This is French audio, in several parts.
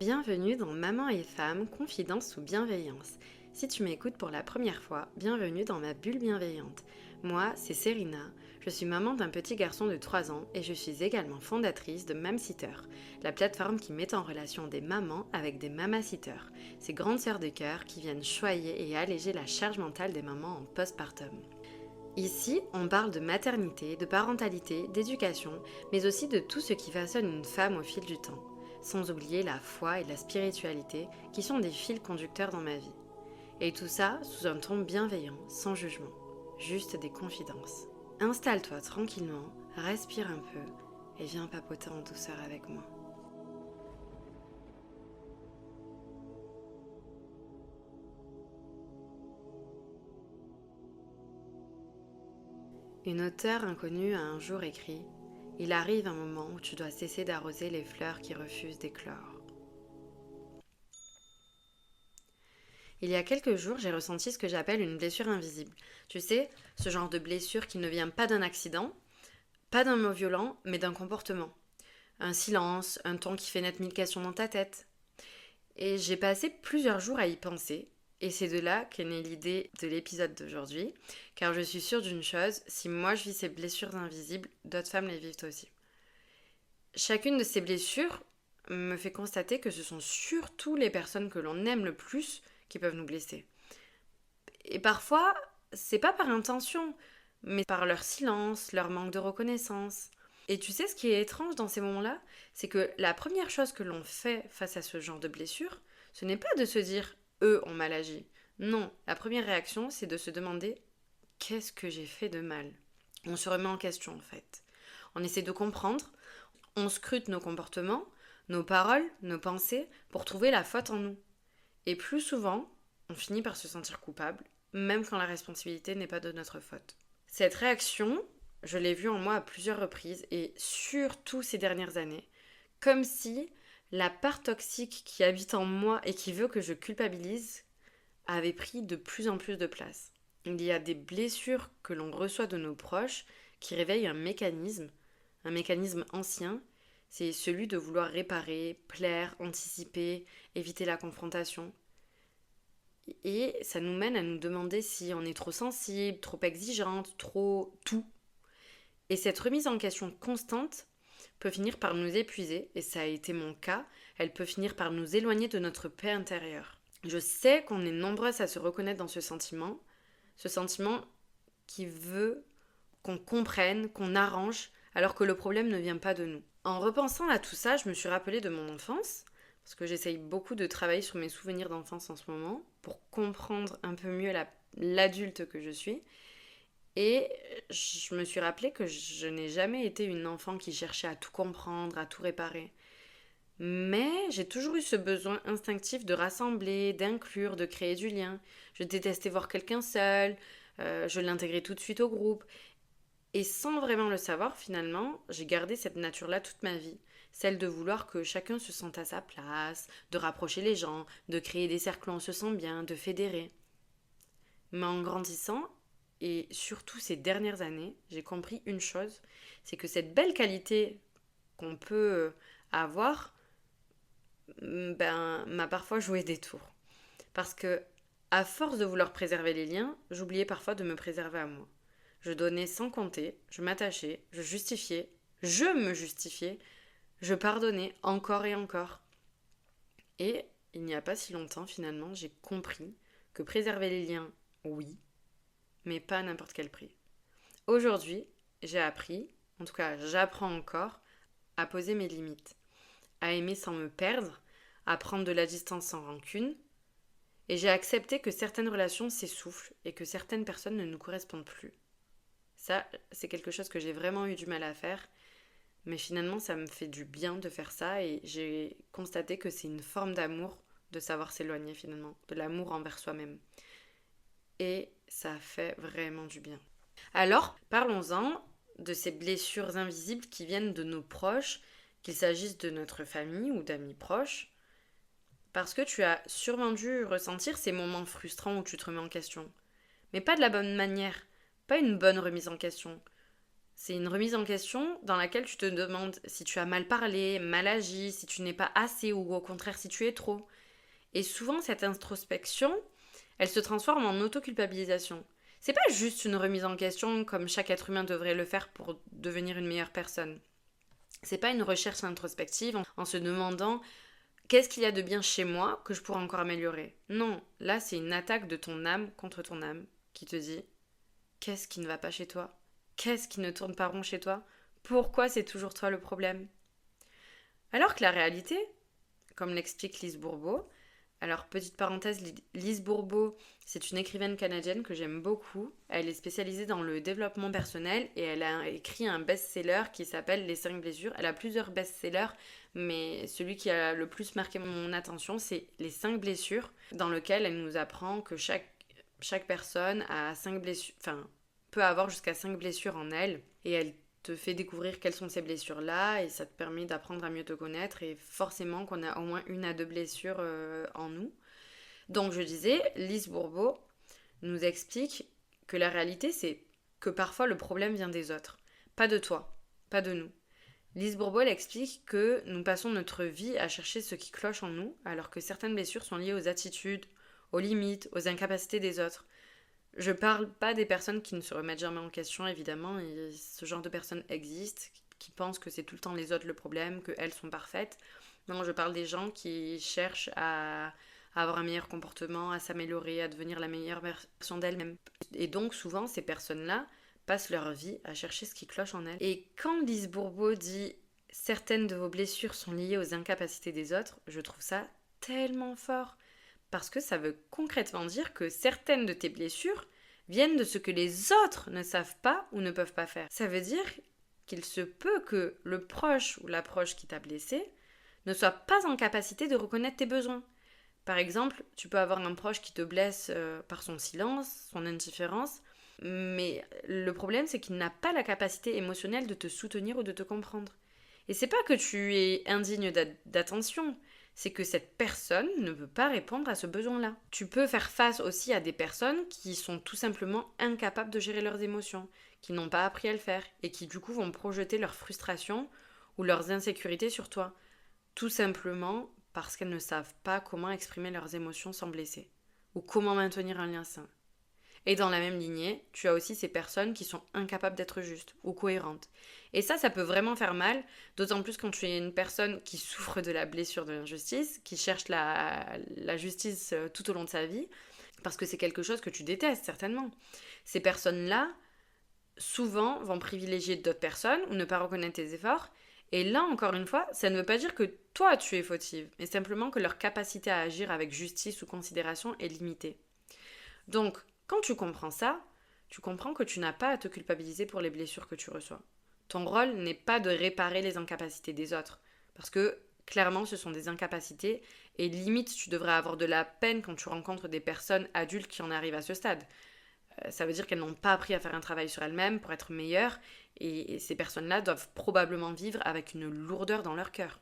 Bienvenue dans Maman et Femme, confidence sous bienveillance. Si tu m'écoutes pour la première fois, bienvenue dans ma bulle bienveillante. Moi, c'est Serena, je suis maman d'un petit garçon de 3 ans et je suis également fondatrice de Mamsitter, la plateforme qui met en relation des mamans avec des mamassitters, ces grandes sœurs de cœur qui viennent choyer et alléger la charge mentale des mamans en postpartum. Ici, on parle de maternité, de parentalité, d'éducation, mais aussi de tout ce qui façonne une femme au fil du temps. Sans oublier la foi et la spiritualité qui sont des fils conducteurs dans ma vie. Et tout ça sous un ton bienveillant, sans jugement. Juste des confidences. Installe-toi tranquillement, respire un peu et viens papoter en douceur avec moi. Une auteure inconnue a un jour écrit « Il arrive un moment où tu dois cesser d'arroser les fleurs qui refusent d'éclore. » Il y a quelques jours, j'ai ressenti ce que j'appelle une blessure invisible. Tu sais, ce genre de blessure qui ne vient pas d'un accident, pas d'un mot violent, mais d'un comportement. Un silence, un ton qui fait naître 1000 questions dans ta tête. Et j'ai passé plusieurs jours à y penser, et c'est de là qu'est née l'idée de l'épisode d'aujourd'hui, car je suis sûre d'une chose, si moi je vis ces blessures invisibles, d'autres femmes les vivent aussi. Chacune de ces blessures me fait constater que ce sont surtout les personnes que l'on aime le plus qui peuvent nous blesser. Et parfois, c'est pas par intention, mais par leur silence, leur manque de reconnaissance. Et tu sais ce qui est étrange dans ces moments-là, c'est que la première chose que l'on fait face à ce genre de blessure, ce n'est pas de se dire eux ont mal agi. Non, la première réaction, c'est de se demander qu'est-ce que j'ai fait de mal. On se remet en question en fait. On essaie de comprendre, on scrute nos comportements, nos paroles, nos pensées pour trouver la faute en nous. Et plus souvent, on finit par se sentir coupable, même quand la responsabilité n'est pas de notre faute. Cette réaction, je l'ai vue en moi à plusieurs reprises, et surtout ces dernières années, comme si la part toxique qui habite en moi et qui veut que je culpabilise avait pris de plus en plus de place. Il y a des blessures que l'on reçoit de nos proches qui réveillent un mécanisme ancien, c'est celui de vouloir réparer, plaire, anticiper, éviter la confrontation. Et ça nous mène à nous demander si on est trop sensible, trop exigeante, trop tout. Et cette remise en question constante peut finir par nous épuiser, et ça a été mon cas, elle peut finir par nous éloigner de notre paix intérieure. Je sais qu'on est nombreuses à se reconnaître dans ce sentiment qui veut qu'on comprenne, qu'on arrange, alors que le problème ne vient pas de nous. En repensant à tout ça, je me suis rappelée de mon enfance, parce que j'essaye beaucoup de travailler sur mes souvenirs d'enfance en ce moment, pour comprendre un peu mieux l'adulte que je suis. Et je me suis rappelée que je n'ai jamais été une enfant qui cherchait à tout comprendre, à tout réparer. Mais j'ai toujours eu ce besoin instinctif de rassembler, d'inclure, de créer du lien. Je détestais voir quelqu'un seul, je l'intégrais tout de suite au groupe. Et sans vraiment le savoir, finalement, j'ai gardé cette nature-là toute ma vie. Celle de vouloir que chacun se sente à sa place, de rapprocher les gens, de créer des cercles où on se sent bien, de fédérer. Mais en grandissant, et surtout ces dernières années, j'ai compris une chose, c'est que cette belle qualité qu'on peut avoir, m'a parfois joué des tours. Parce que, à force de vouloir préserver les liens, j'oubliais parfois de me préserver à moi. Je donnais sans compter, je m'attachais, je me justifiais, je pardonnais encore et encore. Et il n'y a pas si longtemps, finalement, j'ai compris que préserver les liens, oui, mais pas à n'importe quel prix. Aujourd'hui, j'ai appris, en tout cas j'apprends encore, à poser mes limites, à aimer sans me perdre, à prendre de la distance sans rancune, et j'ai accepté que certaines relations s'essoufflent et que certaines personnes ne nous correspondent plus. Ça, c'est quelque chose que j'ai vraiment eu du mal à faire, mais finalement ça me fait du bien de faire ça et j'ai constaté que c'est une forme d'amour de savoir s'éloigner finalement, de l'amour envers soi-même. Et ça fait vraiment du bien. Alors, parlons-en de ces blessures invisibles qui viennent de nos proches, qu'il s'agisse de notre famille ou d'amis proches, parce que tu as sûrement dû ressentir ces moments frustrants où tu te remets en question. Mais pas de la bonne manière, pas une bonne remise en question. C'est une remise en question dans laquelle tu te demandes si tu as mal parlé, mal agi, si tu n'es pas assez ou au contraire si tu es trop. Et souvent, cette introspection, elle se transforme en autoculpabilisation. C'est pas juste une remise en question comme chaque être humain devrait le faire pour devenir une meilleure personne. C'est pas une recherche introspective en se demandant qu'est-ce qu'il y a de bien chez moi que je pourrais encore améliorer. Non, là c'est une attaque de ton âme contre ton âme qui te dit qu'est-ce qui ne va pas chez toi? Qu'est-ce qui ne tourne pas rond chez toi? Pourquoi c'est toujours toi le problème? Alors que la réalité, comme l'explique Lise Bourbeau, alors, petite parenthèse, Lise Bourbeau, c'est une écrivaine canadienne que j'aime beaucoup. Elle est spécialisée dans le développement personnel et elle a écrit un best-seller qui s'appelle Les 5 blessures. Elle a plusieurs best-sellers, mais celui qui a le plus marqué mon attention, c'est Les 5 blessures, dans lequel elle nous apprend que chaque personne a 5 blessures, enfin, peut avoir jusqu'à 5 blessures en elle. Et elle te fait découvrir quelles sont ces blessures-là et ça te permet d'apprendre à mieux te connaître et forcément qu'on a au moins une à deux blessures en nous. Donc je disais, Lise Bourbeau nous explique que la réalité c'est que parfois le problème vient des autres, pas de toi, pas de nous. Lise Bourbeau elle explique que nous passons notre vie à chercher ce qui cloche en nous alors que certaines blessures sont liées aux attitudes, aux limites, aux incapacités des autres. Je parle pas des personnes qui ne se remettent jamais en question, évidemment, et ce genre de personnes existent, qui pensent que c'est tout le temps les autres le problème, qu'elles sont parfaites. Non, je parle des gens qui cherchent à avoir un meilleur comportement, à s'améliorer, à devenir la meilleure version d'elles-mêmes. Et donc, souvent, ces personnes-là passent leur vie à chercher ce qui cloche en elles. Et quand Lise Bourbeau dit « certaines de vos blessures sont liées aux incapacités des autres », je trouve ça tellement fort. Parce que ça veut concrètement dire que certaines de tes blessures viennent de ce que les autres ne savent pas ou ne peuvent pas faire. Ça veut dire qu'il se peut que le proche ou la proche qui t'a blessé ne soit pas en capacité de reconnaître tes besoins. Par exemple, tu peux avoir un proche qui te blesse par son silence, son indifférence, mais le problème c'est qu'il n'a pas la capacité émotionnelle de te soutenir ou de te comprendre. Et c'est pas que tu es indigne d'attention, c'est que cette personne ne peut pas répondre à ce besoin-là. Tu peux faire face aussi à des personnes qui sont tout simplement incapables de gérer leurs émotions, qui n'ont pas appris à le faire et qui du coup vont projeter leurs frustrations ou leurs insécurités sur toi, tout simplement parce qu'elles ne savent pas comment exprimer leurs émotions sans blesser ou comment maintenir un lien sain. Et dans la même lignée, tu as aussi ces personnes qui sont incapables d'être justes ou cohérentes. Et ça peut vraiment faire mal, d'autant plus quand tu es une personne qui souffre de la blessure de l'injustice, qui cherche la justice tout au long de sa vie, parce que c'est quelque chose que tu détestes certainement. Ces personnes-là, souvent, vont privilégier d'autres personnes ou ne pas reconnaître tes efforts. Et là, encore une fois, ça ne veut pas dire que toi, tu es fautive, mais simplement que leur capacité à agir avec justice ou considération est limitée. Donc, quand tu comprends ça, tu comprends que tu n'as pas à te culpabiliser pour les blessures que tu reçois. Ton rôle n'est pas de réparer les incapacités des autres, parce que clairement ce sont des incapacités et limite tu devrais avoir de la peine quand tu rencontres des personnes adultes qui en arrivent à ce stade. Ça veut dire qu'elles n'ont pas appris à faire un travail sur elles-mêmes pour être meilleures et ces personnes-là doivent probablement vivre avec une lourdeur dans leur cœur.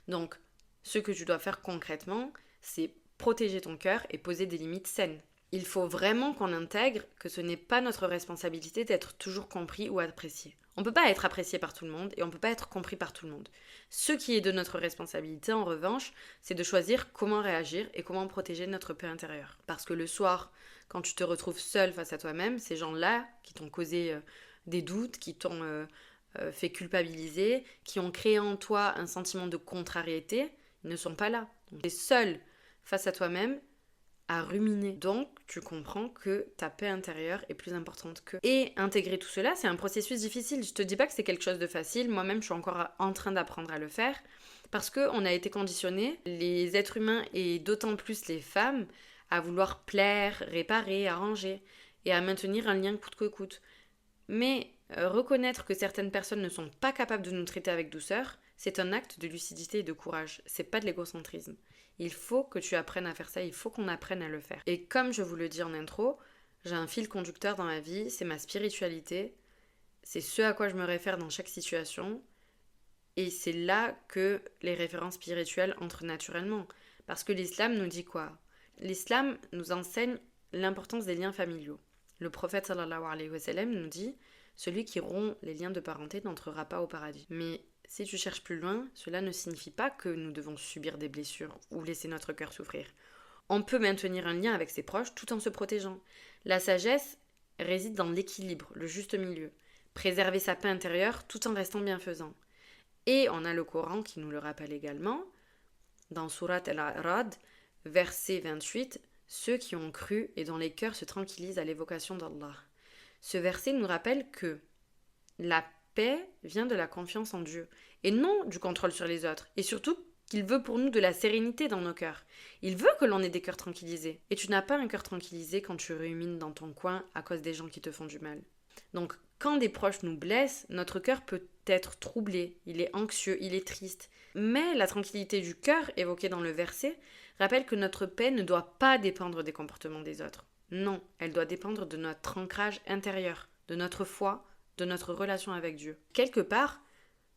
Donc, ce que tu dois faire concrètement, c'est protéger ton cœur et poser des limites saines. Il faut vraiment qu'on intègre que ce n'est pas notre responsabilité d'être toujours compris ou apprécié. On ne peut pas être apprécié par tout le monde et on ne peut pas être compris par tout le monde. Ce qui est de notre responsabilité, en revanche, c'est de choisir comment réagir et comment protéger notre paix intérieure. Parce que le soir, quand tu te retrouves seul face à toi-même, ces gens-là qui t'ont causé des doutes, qui t'ont fait culpabiliser, qui ont créé en toi un sentiment de contrariété, ils ne sont pas là. Donc, tu es seul face à toi-même à ruminer. Donc, tu comprends que ta paix intérieure est plus importante qu'eux. Et intégrer tout cela, c'est un processus difficile. Je te dis pas que c'est quelque chose de facile. Moi-même, je suis encore en train d'apprendre à le faire. Parce qu'on a été conditionnés, les êtres humains et d'autant plus les femmes, à vouloir plaire, réparer, arranger et à maintenir un lien coûte que coûte. Mais reconnaître que certaines personnes ne sont pas capables de nous traiter avec douceur, c'est un acte de lucidité et de courage. C'est pas de l'égocentrisme. Il faut que tu apprennes à faire ça, il faut qu'on apprenne à le faire. Et comme je vous le dis en intro, j'ai un fil conducteur dans ma vie, c'est ma spiritualité, c'est ce à quoi je me réfère dans chaque situation, et c'est là que les références spirituelles entrent naturellement. Parce que l'islam nous dit quoi? L'islam nous enseigne l'importance des liens familiaux. Le prophète sallallahu alayhi wa sallam nous dit Celui qui rompt les liens de parenté n'entrera pas au paradis. Mais si tu cherches plus loin, cela ne signifie pas que nous devons subir des blessures ou laisser notre cœur souffrir. On peut maintenir un lien avec ses proches tout en se protégeant. La sagesse réside dans l'équilibre, le juste milieu. Préserver sa paix intérieure tout en restant bienfaisant. Et on a le Coran qui nous le rappelle également, dans Surat Al-A'rad, verset 28, ceux qui ont cru et dont les cœurs se tranquillisent à l'évocation d'Allah. Ce verset nous rappelle que la paix vient de la confiance en Dieu et non du contrôle sur les autres. Et surtout qu'il veut pour nous de la sérénité dans nos cœurs. Il veut que l'on ait des cœurs tranquillisés. Et tu n'as pas un cœur tranquillisé quand tu rumines dans ton coin à cause des gens qui te font du mal. Donc, quand des proches nous blessent, notre cœur peut être troublé, il est anxieux, il est triste. Mais la tranquillité du cœur, évoquée dans le verset, rappelle que notre paix ne doit pas dépendre des comportements des autres. Non, elle doit dépendre de notre ancrage intérieur, de notre foi, de notre relation avec Dieu. Quelque part,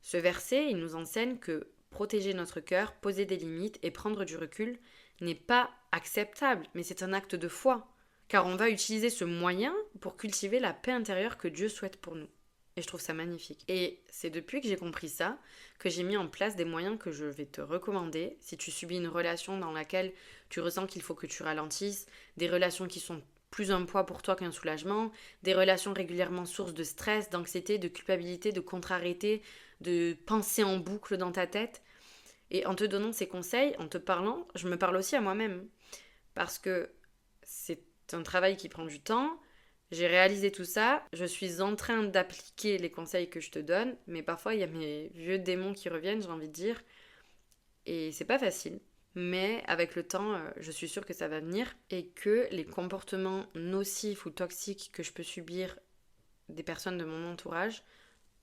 ce verset, il nous enseigne que protéger notre cœur, poser des limites et prendre du recul n'est pas acceptable, mais c'est un acte de foi. Car on va utiliser ce moyen pour cultiver la paix intérieure que Dieu souhaite pour nous. Et je trouve ça magnifique. Et c'est depuis que j'ai compris ça que j'ai mis en place des moyens que je vais te recommander. Si tu subis une relation dans laquelle tu ressens qu'il faut que tu ralentisses, des relations qui sont plus un poids pour toi qu'un soulagement, des relations régulièrement source de stress, d'anxiété, de culpabilité, de contrariété, de pensées en boucle dans ta tête. Et en te donnant ces conseils, en te parlant, je me parle aussi à moi-même. Parce que c'est un travail qui prend du temps. J'ai réalisé tout ça. Je suis en train d'appliquer les conseils que je te donne. Mais parfois, il y a mes vieux démons qui reviennent, j'ai envie de dire. Et c'est pas facile. Mais avec le temps, je suis sûre que ça va venir. Et que les comportements nocifs ou toxiques que je peux subir des personnes de mon entourage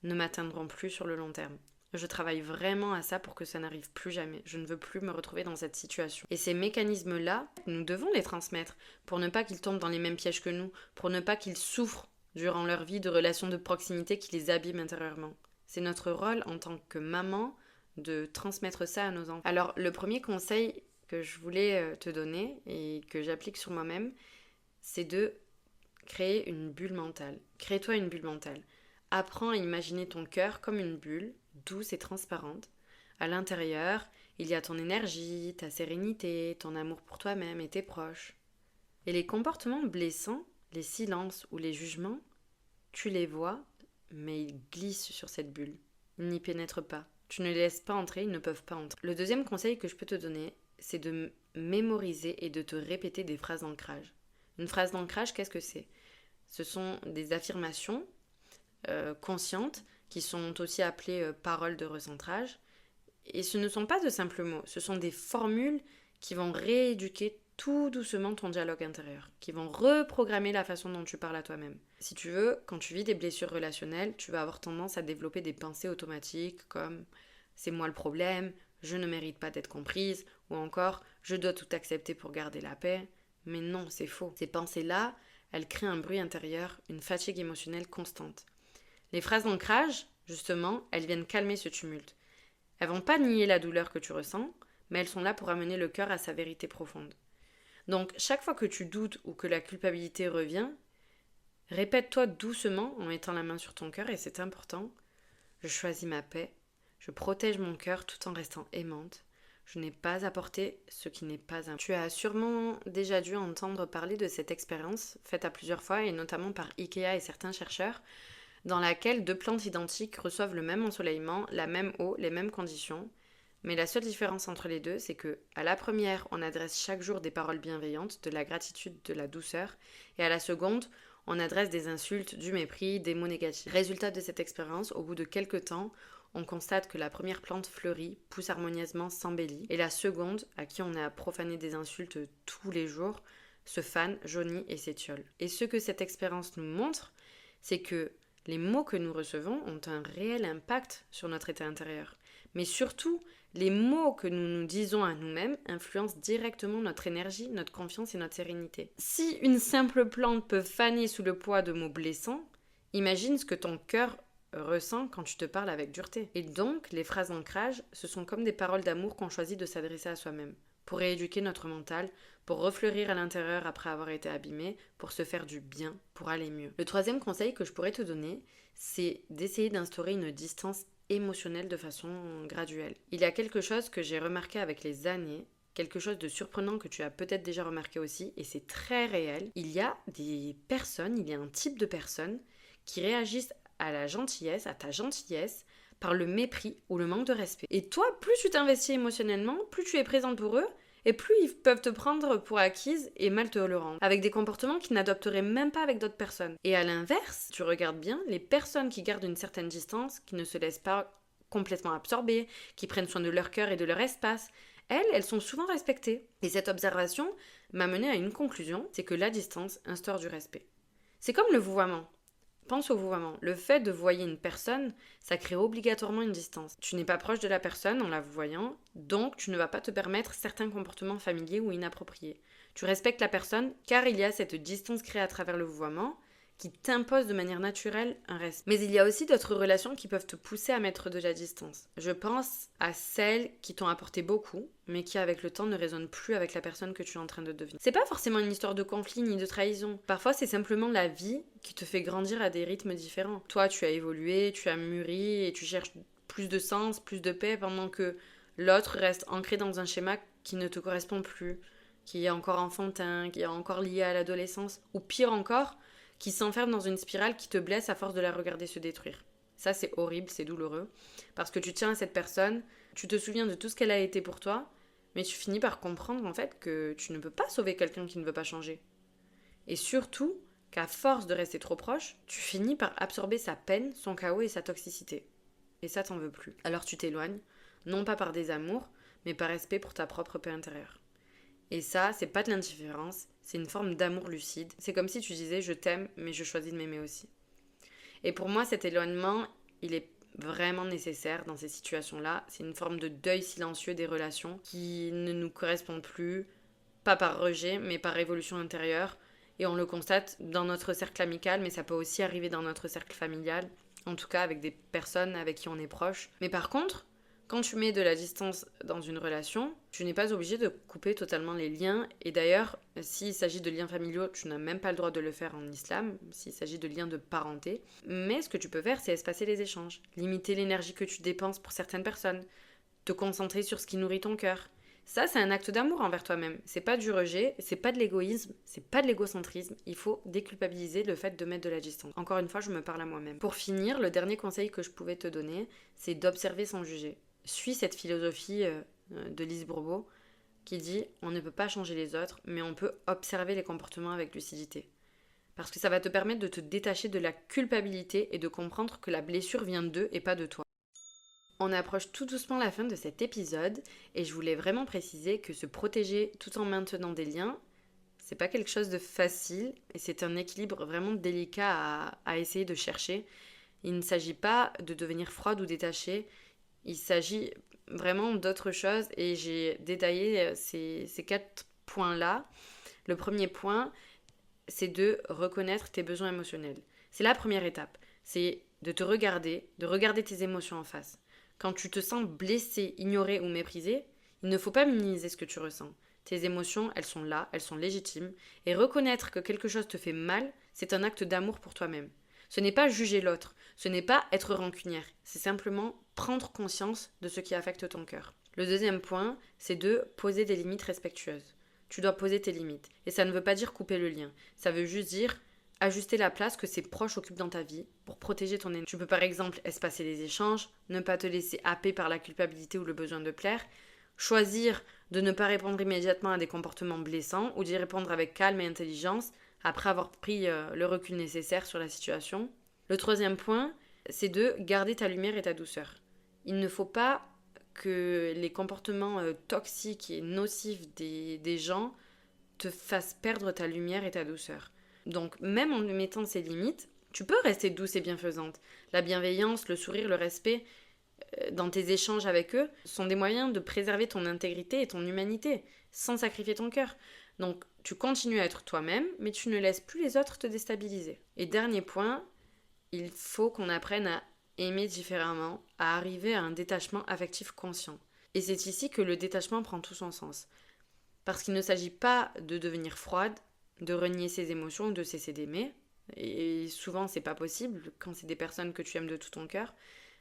ne m'atteindront plus sur le long terme. Je travaille vraiment à ça pour que ça n'arrive plus jamais. Je ne veux plus me retrouver dans cette situation. Et ces mécanismes-là, nous devons les transmettre pour ne pas qu'ils tombent dans les mêmes pièges que nous, pour ne pas qu'ils souffrent durant leur vie de relations de proximité qui les abîment intérieurement. C'est notre rôle en tant que maman de transmettre ça à nos enfants. Alors, le premier conseil que je voulais te donner et que j'applique sur moi-même, c'est de créer une bulle mentale. Crée-toi une bulle mentale. Apprends à imaginer ton cœur comme une bulle, douce et transparente. À l'intérieur, il y a ton énergie, ta sérénité, ton amour pour toi-même et tes proches. Et les comportements blessants, les silences ou les jugements, tu les vois, mais ils glissent sur cette bulle. Ils n'y pénètrent pas. Tu ne les laisses pas entrer, ils ne peuvent pas entrer. Le deuxième conseil que je peux te donner, c'est de mémoriser et de te répéter des phrases d'ancrage. Une phrase d'ancrage, qu'est-ce que c'est ? Ce sont des affirmations conscientes qui sont aussi appelées paroles de recentrage. Et ce ne sont pas de simples mots, ce sont des formules qui vont rééduquer tout doucement ton dialogue intérieur, qui vont reprogrammer la façon dont tu parles à toi-même. Si tu veux, quand tu vis des blessures relationnelles, tu vas avoir tendance à développer des pensées automatiques comme « c'est moi le problème »,« je ne mérite pas d'être comprise » ou encore « je dois tout accepter pour garder la paix ». Mais non, c'est faux. Ces pensées-là, elles créent un bruit intérieur, une fatigue émotionnelle constante. Les phrases d'ancrage, justement, elles viennent calmer ce tumulte. Elles vont pas nier la douleur que tu ressens, mais elles sont là pour amener le cœur à sa vérité profonde. Donc, chaque fois que tu doutes ou que la culpabilité revient, répète-toi doucement en mettant la main sur ton cœur, et c'est important. Je choisis ma paix, je protège mon cœur tout en restant aimante. Je n'ai pas apporté ce qui n'est pas un. Tu as sûrement déjà dû entendre parler de cette expérience, faite à plusieurs fois, et notamment par Ikea et certains chercheurs, dans laquelle deux plantes identiques reçoivent le même ensoleillement, la même eau, les mêmes conditions. Mais la seule différence entre les deux, c'est que à la première, on adresse chaque jour des paroles bienveillantes, de la gratitude, de la douceur, et à la seconde, on adresse des insultes, du mépris, des mots négatifs. Résultat de cette expérience, au bout de quelques temps, on constate que la première plante fleurit, pousse harmonieusement, s'embellit, et la seconde, à qui on a profané des insultes tous les jours, se fane, jaunit et s'étiole. Et ce que cette expérience nous montre, c'est que les mots que nous recevons ont un réel impact sur notre état intérieur. Mais surtout, les mots que nous nous disons à nous-mêmes influencent directement notre énergie, notre confiance et notre sérénité. Si une simple plante peut faner sous le poids de mots blessants, imagine ce que ton cœur ressent quand tu te parles avec dureté. Et donc, les phrases d'ancrage, ce sont comme des paroles d'amour qu'on choisit de s'adresser à soi-même, pour rééduquer notre mental, pour refleurir à l'intérieur après avoir été abîmé, pour se faire du bien, pour aller mieux. Le troisième conseil que je pourrais te donner, c'est d'essayer d'instaurer une distance émotionnelle de façon graduelle. Il y a quelque chose que j'ai remarqué avec les années, quelque chose de surprenant que tu as peut-être déjà remarqué aussi, et c'est très réel. Il y a des personnes, il y a un type de personnes qui réagissent à la gentillesse, à ta gentillesse, par le mépris ou le manque de respect. Et toi, plus tu t'investis émotionnellement, plus tu es présente pour eux, et plus ils peuvent te prendre pour acquise et mal te le rendre, avec des comportements qu'ils n'adopteraient même pas avec d'autres personnes. Et à l'inverse, tu regardes bien, les personnes qui gardent une certaine distance, qui ne se laissent pas complètement absorber, qui prennent soin de leur cœur et de leur espace, elles sont souvent respectées. Et cette observation m'a mené à une conclusion, c'est que la distance instaure du respect. C'est comme le vouvoiement. Pense au vouvoiement. Le fait de voyer une personne, ça crée obligatoirement une distance. Tu n'es pas proche de la personne en la voyant, donc tu ne vas pas te permettre certains comportements familiers ou inappropriés. Tu respectes la personne car il y a cette distance créée à travers le vouvoiement qui t'impose de manière naturelle un respect. Mais il y a aussi d'autres relations qui peuvent te pousser à mettre de la distance. Je pense à celles qui t'ont apporté beaucoup, mais qui avec le temps ne résonnent plus avec la personne que tu es en train de devenir. C'est pas forcément une histoire de conflit ni de trahison. Parfois c'est simplement la vie qui te fait grandir à des rythmes différents. Toi tu as évolué, tu as mûri et tu cherches plus de sens, plus de paix, pendant que l'autre reste ancré dans un schéma qui ne te correspond plus, qui est encore enfantin, qui est encore lié à l'adolescence, ou pire encore, qui s'enferme dans une spirale qui te blesse à force de la regarder se détruire. Ça, c'est horrible, c'est douloureux, parce que tu tiens à cette personne, tu te souviens de tout ce qu'elle a été pour toi, mais tu finis par comprendre en fait que tu ne peux pas sauver quelqu'un qui ne veut pas changer. Et surtout, qu'à force de rester trop proche, tu finis par absorber sa peine, son chaos et sa toxicité. Et ça, t'en veux plus. Alors tu t'éloignes, non pas par désamour, mais par respect pour ta propre paix intérieure. Et ça, c'est pas de l'indifférence, c'est une forme d'amour lucide. C'est comme si tu disais je t'aime, mais je choisis de m'aimer aussi. Et pour moi, cet éloignement, il est vraiment nécessaire dans ces situations-là. C'est une forme de deuil silencieux des relations qui ne nous correspondent plus, pas par rejet, mais par évolution intérieure. Et on le constate dans notre cercle amical, mais ça peut aussi arriver dans notre cercle familial, en tout cas avec des personnes avec qui on est proche. Mais par contre, quand tu mets de la distance dans une relation, tu n'es pas obligé de couper totalement les liens. Et d'ailleurs, s'il s'agit de liens familiaux, tu n'as même pas le droit de le faire en islam, s'il s'agit de liens de parenté. Mais ce que tu peux faire, c'est espacer les échanges, limiter l'énergie que tu dépenses pour certaines personnes, te concentrer sur ce qui nourrit ton cœur. Ça, c'est un acte d'amour envers toi-même. C'est pas du rejet, c'est pas de l'égoïsme, c'est pas de l'égocentrisme. Il faut déculpabiliser le fait de mettre de la distance. Encore une fois, je me parle à moi-même. Pour finir, le dernier conseil que je pouvais te donner, c'est d'observer sans juger. Suis cette philosophie de Lise Bourbeau qui dit on ne peut pas changer les autres, mais on peut observer les comportements avec lucidité. Parce que ça va te permettre de te détacher de la culpabilité et de comprendre que la blessure vient d'eux et pas de toi. On approche tout doucement la fin de cet épisode et je voulais vraiment préciser que se protéger tout en maintenant des liens, c'est pas quelque chose de facile et c'est un équilibre vraiment délicat à essayer de chercher. Il ne s'agit pas de devenir froide ou détaché, il s'agit vraiment d'autre chose et j'ai détaillé ces 4 points-là. Le premier point, c'est de reconnaître tes besoins émotionnels. C'est la première étape. C'est de te regarder, de regarder tes émotions en face. Quand tu te sens blessé, ignoré ou méprisé, il ne faut pas minimiser ce que tu ressens. Tes émotions, elles sont là, elles sont légitimes. Et reconnaître que quelque chose te fait mal, c'est un acte d'amour pour toi-même. Ce n'est pas juger l'autre, ce n'est pas être rancunière, c'est simplement prendre conscience de ce qui affecte ton cœur. Le deuxième point, c'est de poser des limites respectueuses. Tu dois poser tes limites. Et ça ne veut pas dire couper le lien. Ça veut juste dire ajuster la place que ses proches occupent dans ta vie pour protéger ton énergie. Tu peux par exemple espacer les échanges, ne pas te laisser happer par la culpabilité ou le besoin de plaire, choisir de ne pas répondre immédiatement à des comportements blessants ou d'y répondre avec calme et intelligence après avoir pris le recul nécessaire sur la situation. Le troisième point, c'est de garder ta lumière et ta douceur. Il ne faut pas que les comportements toxiques et nocifs des gens te fassent perdre ta lumière et ta douceur. Donc même en mettant ces limites, tu peux rester douce et bienfaisante. La bienveillance, le sourire, le respect dans tes échanges avec eux sont des moyens de préserver ton intégrité et ton humanité sans sacrifier ton cœur. Donc tu continues à être toi-même, mais tu ne laisses plus les autres te déstabiliser. Et dernier point, il faut qu'on apprenne à aimer différemment, à arriver à un détachement affectif conscient. Et c'est ici que le détachement prend tout son sens. Parce qu'il ne s'agit pas de devenir froide, de renier ses émotions ou de cesser d'aimer. Et souvent, c'est pas possible quand c'est des personnes que tu aimes de tout ton cœur.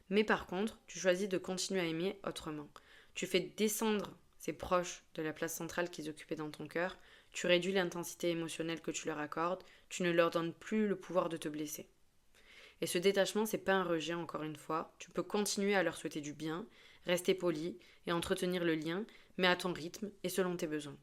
Mais par contre, tu choisis de continuer à aimer autrement. Tu fais descendre ces proches de la place centrale qu'ils occupaient dans ton cœur. Tu réduis l'intensité émotionnelle que tu leur accordes. Tu ne leur donnes plus le pouvoir de te blesser. Et ce détachement, c'est pas un rejet, encore une fois. Tu peux continuer à leur souhaiter du bien, rester poli et entretenir le lien, mais à ton rythme et selon tes besoins.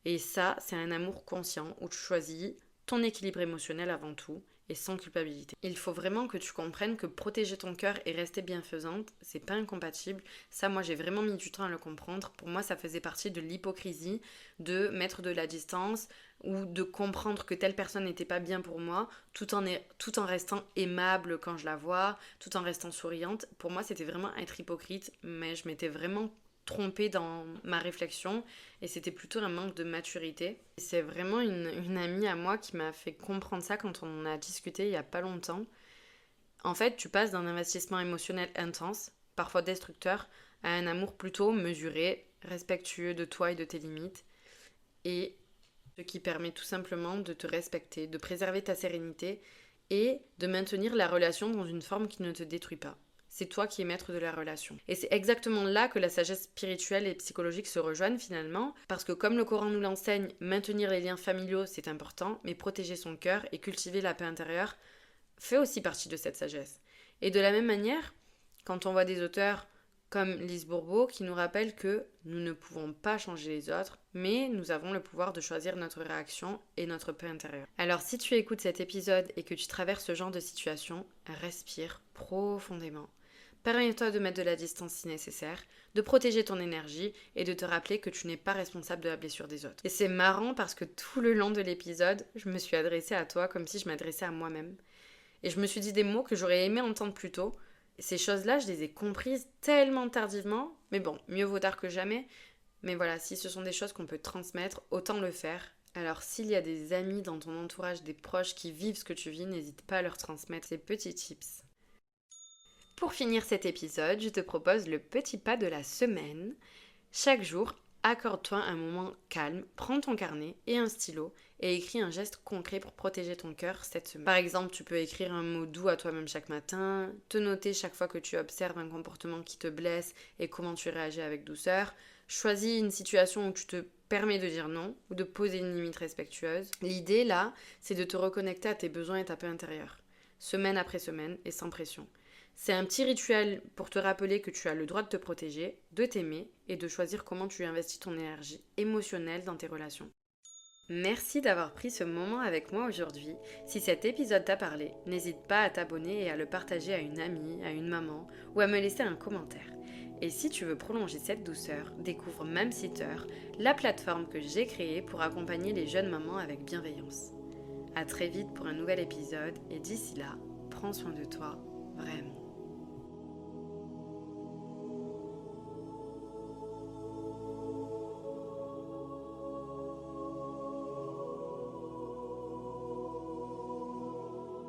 Et ça, c'est un amour conscient où tu choisis ton équilibre émotionnel avant tout et sans culpabilité. Il faut vraiment que tu comprennes que protéger ton cœur et rester bienfaisante, c'est pas incompatible. Ça, moi, j'ai vraiment mis du temps à le comprendre. Pour moi, ça faisait partie de l'hypocrisie de mettre de la distance ou de comprendre que telle personne n'était pas bien pour moi tout en restant aimable quand je la vois, tout en restant souriante. Pour moi, c'était vraiment être hypocrite, mais je m'étais vraiment trompée dans ma réflexion et c'était plutôt un manque de maturité. Et c'est vraiment une amie à moi qui m'a fait comprendre ça quand on a discuté il y a pas longtemps. En fait, tu passes d'un investissement émotionnel intense, parfois destructeur, à un amour plutôt mesuré, respectueux de toi et de tes limites, et ce qui permet tout simplement de te respecter, de préserver ta sérénité et de maintenir la relation dans une forme qui ne te détruit pas. C'est toi qui es maître de la relation. Et c'est exactement là que la sagesse spirituelle et psychologique se rejoignent finalement, parce que comme le Coran nous l'enseigne, maintenir les liens familiaux c'est important, mais protéger son cœur et cultiver la paix intérieure fait aussi partie de cette sagesse. Et de la même manière, quand on voit des auteurs comme Lise Bourbeau qui nous rappellent que nous ne pouvons pas changer les autres, mais nous avons le pouvoir de choisir notre réaction et notre paix intérieure. Alors si tu écoutes cet épisode et que tu traverses ce genre de situation, respire profondément. Permets-toi de mettre de la distance si nécessaire, de protéger ton énergie et de te rappeler que tu n'es pas responsable de la blessure des autres. Et c'est marrant parce que tout le long de l'épisode, je me suis adressée à toi comme si je m'adressais à moi-même. Et je me suis dit des mots que j'aurais aimé entendre plus tôt. Ces choses-là, je les ai comprises tellement tardivement. Mais bon, mieux vaut tard que jamais. Mais voilà, si ce sont des choses qu'on peut transmettre, autant le faire. Alors s'il y a des amis dans ton entourage, des proches qui vivent ce que tu vis, n'hésite pas à leur transmettre ces petits tips. Pour finir cet épisode, je te propose le petit pas de la semaine. Chaque jour, accorde-toi un moment calme, prends ton carnet et un stylo et écris un geste concret pour protéger ton cœur cette semaine. Par exemple, tu peux écrire un mot doux à toi-même chaque matin, te noter chaque fois que tu observes un comportement qui te blesse et comment tu réagis avec douceur. Choisis une situation où tu te permets de dire non ou de poser une limite respectueuse. L'idée là, c'est de te reconnecter à tes besoins et ta paix intérieure, semaine après semaine et sans pression. C'est un petit rituel pour te rappeler que tu as le droit de te protéger, de t'aimer et de choisir comment tu investis ton énergie émotionnelle dans tes relations. Merci d'avoir pris ce moment avec moi aujourd'hui. Si cet épisode t'a parlé, n'hésite pas à t'abonner et à le partager à une amie, à une maman ou à me laisser un commentaire. Et si tu veux prolonger cette douceur, découvre Mamsitter, la plateforme que j'ai créée pour accompagner les jeunes mamans avec bienveillance. À très vite pour un nouvel épisode et d'ici là, prends soin de toi, vraiment.